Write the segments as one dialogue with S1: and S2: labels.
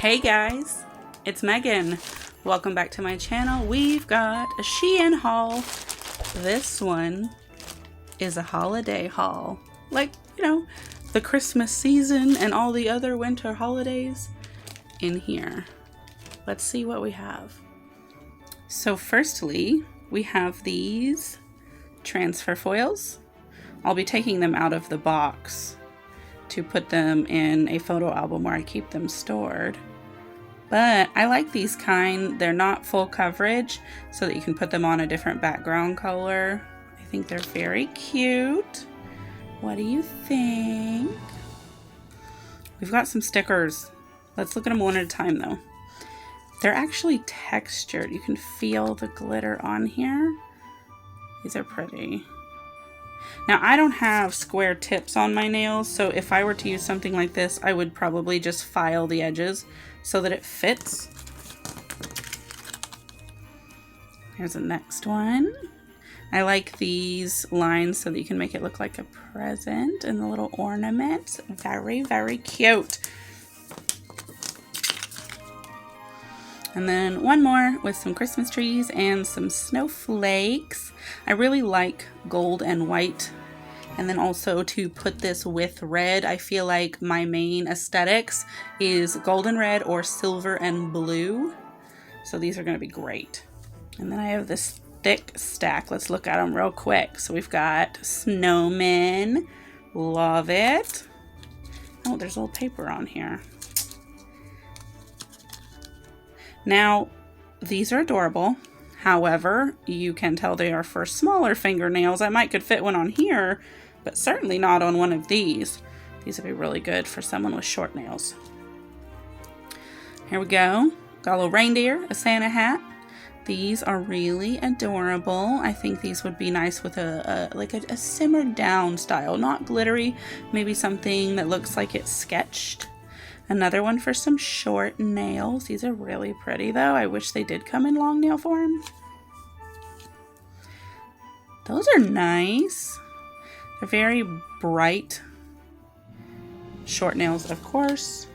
S1: Hey guys, it's Megan. Welcome back to my channel. We've got a Shein haul. This one is a holiday haul. Like, you know, the Christmas season and all the other winter holidays in here. Let's see what we have. So firstly, we have these transfer foils. I'll be taking them out of the box to put them in a photo album where I keep them stored. But I like these kind. They're not full coverage, so that you can put them on a different background color. I think they're very cute. What do you think? We've got some stickers. Let's look at them one at a time though. They're actually textured. You can feel the glitter on here. These are pretty. Now, I don't have square tips on my nails, so if I were to use something like this, I would probably just file the edges so that it fits. Here's the next one. I like these lines so that you can make it look like a present and the little ornaments. Very, very cute. And then one more with some Christmas trees and some snowflakes. I really like gold and white. And then also to put this with red, I feel like my main aesthetics is golden red or silver and blue. So these are going to be great. And then I have this thick stack. Let's look at them real quick. So we've got snowmen. Love it. Oh, there's a little paper on here. Now, these are adorable. However, you can tell they are for smaller fingernails. I might could fit one on here, but certainly not on one of these. These would be really good for someone with short nails. Here we go. Got a little reindeer, a Santa hat. These are really adorable. I think these would be nice with a simmered down style, not glittery, maybe something that looks like it's sketched. Another one for some short nails. These are really pretty though. I wish they did come in long nail form. Those are nice. They're very bright. Short nails, of course.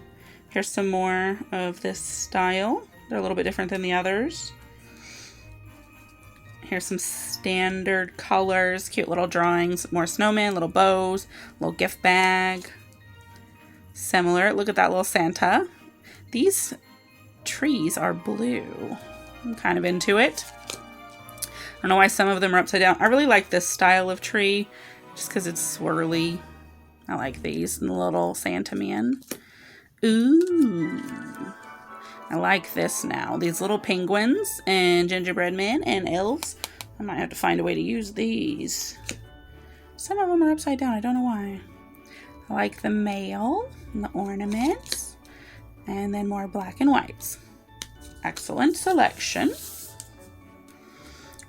S1: Here's some more of this style. They're a little bit different than the others. Here's some standard colors, cute little drawings, more snowmen, little bows, little gift bag. Similar. Look at that little Santa. These trees are blue. I'm kind of into it. I don't know why some of them are upside down. I really like this style of tree just because it's swirly. I like these and the little Santa man. Ooh. I like this now. These little penguins and gingerbread men and elves. I might have to find a way to use these. Some of them are upside down. I don't know why. I like the mail and the ornaments, and then more black and whites. Excellent selection.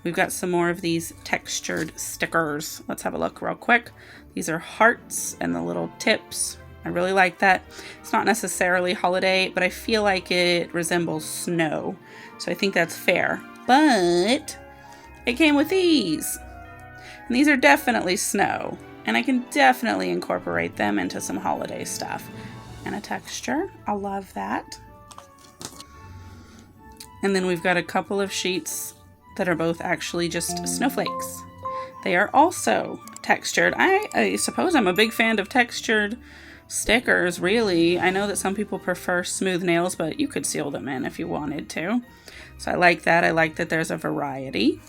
S1: We've got some more of these textured stickers. Let's have a look real quick. These are hearts and the little tips. I really like that. It's not necessarily holiday, but I feel like it resembles snow. So I think that's fair. But it came with these. And these are definitely snow. And I can definitely incorporate them into some holiday stuff. And a texture. I love that. And then we've got a couple of sheets that are both actually just snowflakes. They are also textured. I suppose I'm a big fan of textured stickers, really. I know that some people prefer smooth nails, but you could seal them in if you wanted to. So I like that. I like that there's a variety.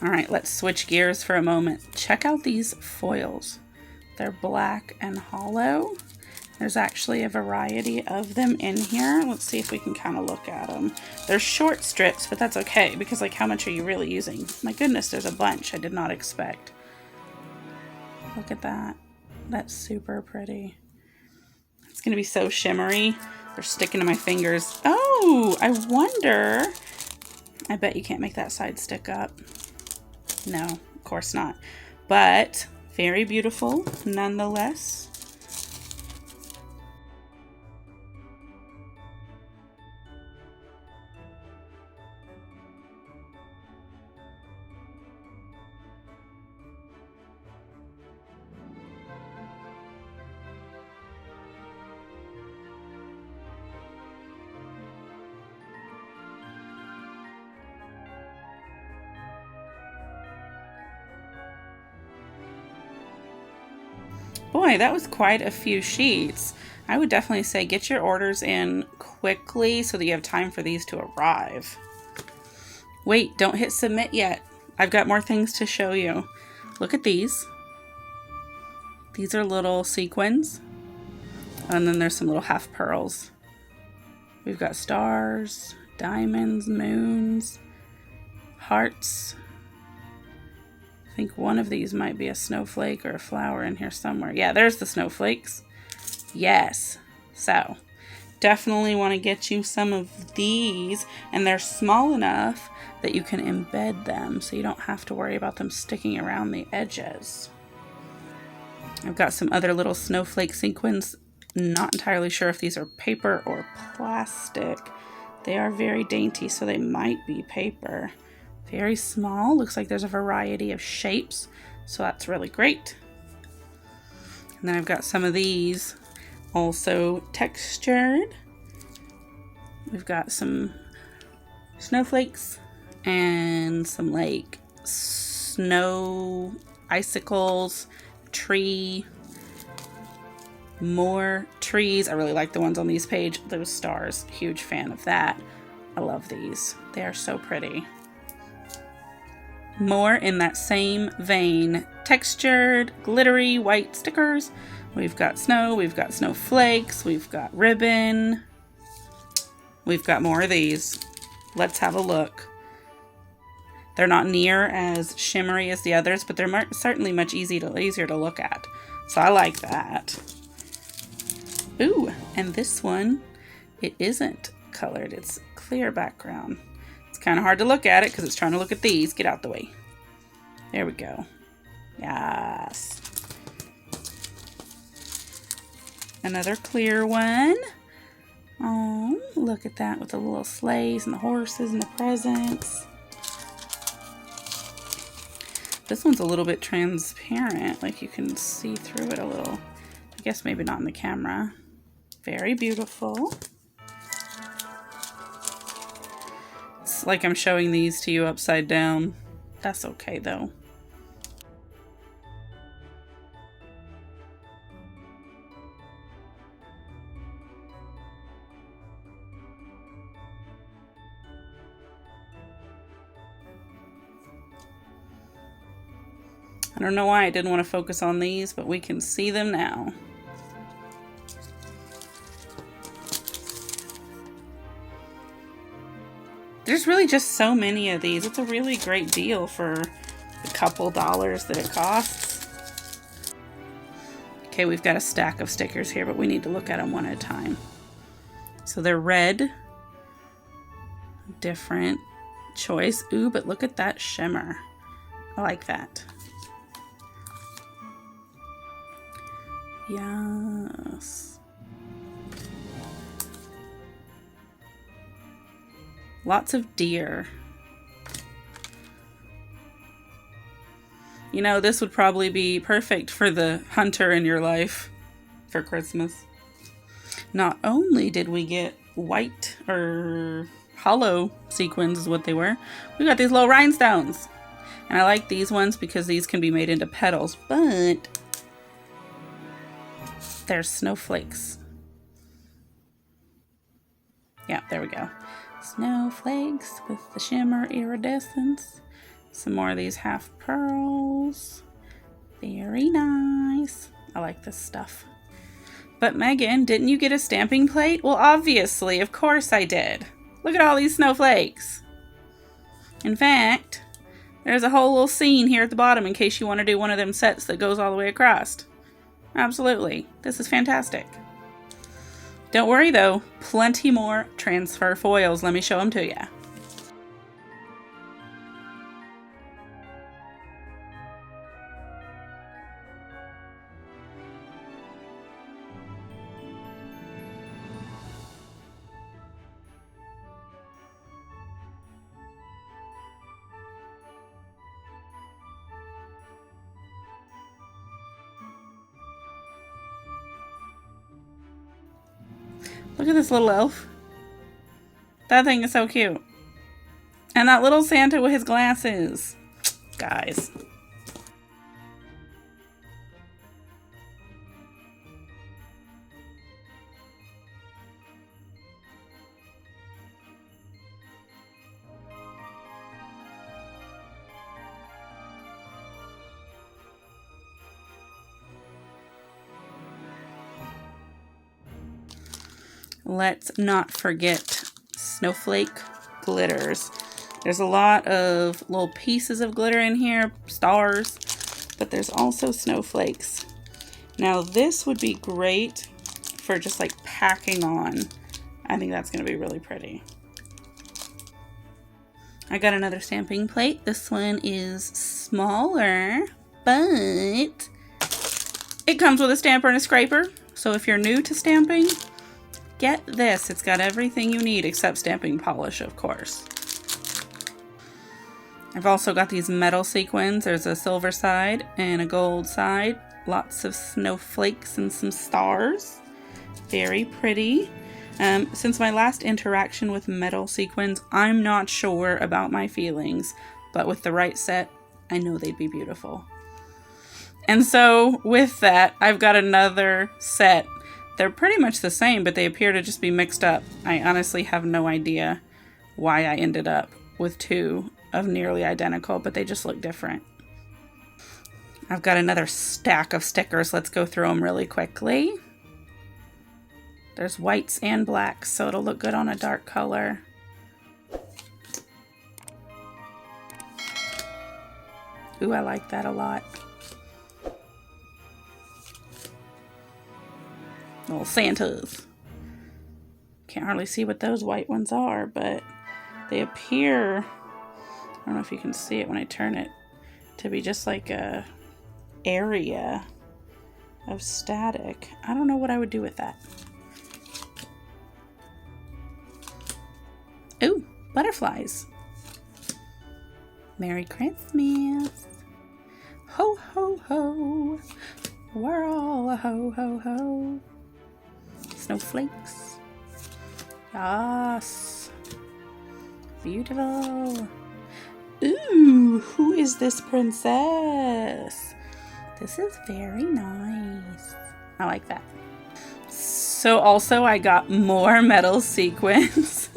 S1: All right, let's switch gears for a moment. Check out these foils. They're black and hollow. There's actually a variety of them in here. Let's see if we can kind of look at them. They're short strips, but that's okay because, like, how much are you really using? My goodness, there's a bunch I did not expect. Look at that. That's super pretty. It's going to be so shimmery. They're sticking to my fingers. Oh, I wonder. I bet you can't make that side stick up. No, of course not. But very beautiful nonetheless. Boy, that was quite a few sheets. I would definitely say get your orders in quickly so that you have time for these to arrive. Wait, don't hit submit yet. I've got more things to show you. Look at these. These are little sequins. And then there's some little half pearls. We've got stars, diamonds, moons, hearts. I think one of these might be a snowflake or a flower in here somewhere. Yeah, there's the snowflakes. Yes. So, definitely want to get you some of these. And they're small enough that you can embed them so you don't have to worry about them sticking around the edges. I've got some other little snowflake sequins. Not entirely sure if these are paper or plastic. They are very dainty, so they might be paper. Very small. Looks like there's a variety of shapes, so that's really great. And then I've got some of these also textured. We've got some snowflakes and some like snow icicles, tree, more trees. I really like the ones on these page. Those stars, huge fan of that. I love these. They are so pretty. More in that same vein. Textured, glittery, white stickers. We've got snow, we've got snowflakes, we've got ribbon. We've got more of these. Let's have a look. They're not near as shimmery as the others, but they're certainly much easier to look at. So I like that. Ooh, and this one, it isn't colored. It's clear background. It's kind of hard to look at it because it's trying to look at these. Get out the way. There we go. Yes. Another clear one. Oh, look at that with the little sleighs and the horses and the presents. This one's a little bit transparent, like you can see through it a little. I guess maybe not in the camera. Very beautiful. It's like I'm showing these to you upside down. That's okay though. I don't know why I didn't want to focus on these, but we can see them now. There's really just so many of these. It's a really great deal for the couple dollars that it costs. Okay, we've got a stack of stickers here, but we need to look at them one at a time. So they're red. Different choice. Ooh, but look at that shimmer. I like that. Yes. Lots of deer. You know, this would probably be perfect for the hunter in your life for Christmas. Not only did we get white or hollow sequins is what they were, we got these little rhinestones. And I like these ones because these can be made into petals, but they're snowflakes. Yeah, there we go. Snowflakes with the shimmer iridescence. Some more of these half pearls. Very nice. I like this stuff. But Megan, didn't you get a stamping plate? Well, obviously, of course I did. Look at all these snowflakes. In fact, there's a whole little scene here at the bottom in case you want to do one of them sets that goes all the way across. Absolutely. This is fantastic. Don't worry though, plenty more transfer foils. Let me show them to you. Look at this little elf. That thing is so cute. And that little Santa with his glasses. Guys. let's not forget snowflake glitters. There's a lot of little pieces of glitter in here, stars, but there's also snowflakes. Now this would be great for just like packing on. I think that's going to be really pretty. I got another stamping plate. This one is smaller, but it comes with a stamper and a scraper. So if you're new to stamping, get this. It's got everything you need except stamping polish, of course. I've also got these metal sequins. There's a silver side and a gold side. Lots of snowflakes and some stars. Very pretty. Since my last interaction with metal sequins, I'm not sure about my feelings, but with the right set, I know they'd be beautiful. And so with that, I've got another set. They're pretty much the same, but they appear to just be mixed up. I honestly have no idea why I ended up with two of nearly identical, but they just look different. I've got another stack of stickers. Let's go through them really quickly. There's whites and blacks, so it'll look good on a dark color. Ooh, I like that a lot. Little Santas. Can't hardly see what those white ones are, but they appear, I don't know if you can see it when I turn it, to be just like a area of static. I don't know what I would do with that. Ooh, butterflies. Merry Christmas. Ho, ho, ho. We're all a ho, ho, ho. Snowflakes. Yes. Beautiful. Ooh, who is this princess? This is very nice. I like that. So also I got more metal sequins.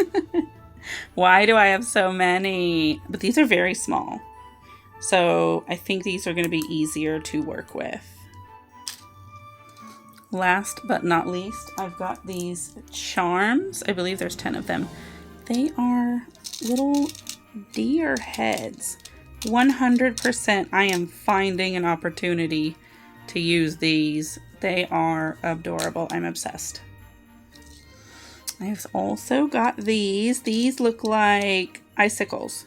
S1: Why do I have so many? But these are very small. So I think these are going to be easier to work with. Last but not least, I've got these charms. I believe there's 10 of them. They are little deer heads. 100% I am finding an opportunity to use these. They are adorable. I'm obsessed. I've also got these. These look like icicles.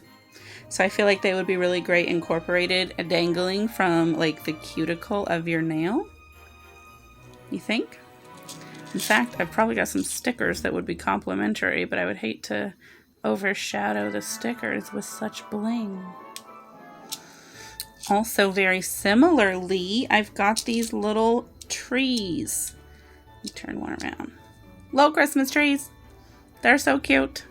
S1: So I feel like they would be really great incorporated, dangling from like the cuticle of your nail. You think? In fact, I've probably got some stickers that would be complimentary, but I would hate to overshadow the stickers with such bling. Also very similarly, I've got these little trees. Let me turn one around. Little Christmas trees. They're so cute.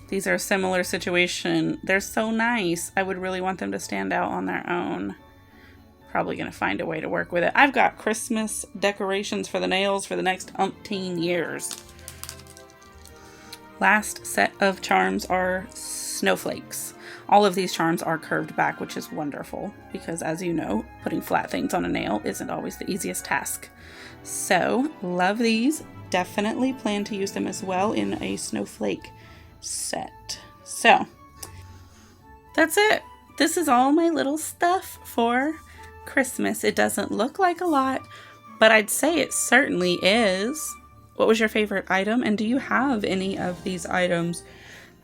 S1: These are a similar situation. They're so nice. I would really want them to stand out on their own. Probably going to find a way to work with it. I've got Christmas decorations for the nails for the next umpteen years. Last set of charms are snowflakes. All of these charms are curved back, which is wonderful because, as you know, putting flat things on a nail isn't always the easiest task. So, love these. Definitely plan to use them as well in a snowflake set. So, that's it. This is all my little stuff for Christmas. It doesn't look like a lot, but I'd say it certainly is. What was your favorite item? And do you have any of these items?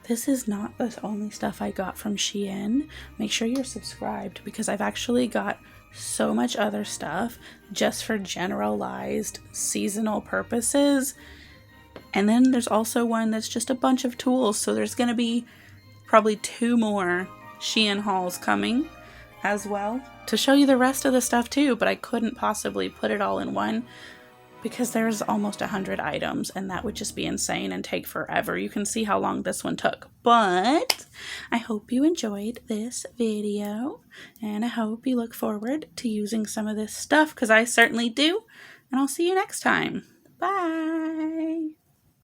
S1: This is not the only stuff I got from Shein. Make sure you're subscribed because I've actually got so much other stuff just for generalized seasonal purposes. And then there's also one that's just a bunch of tools. So there's going to be probably 2 more Shein hauls coming as well to show you the rest of the stuff too. But I couldn't possibly put it all in one because there's almost 100 items and that would just be insane and take forever. You can see how long this one took. But I hope you enjoyed this video and I hope you look forward to using some of this stuff because I certainly do. And I'll see you next time. Bye.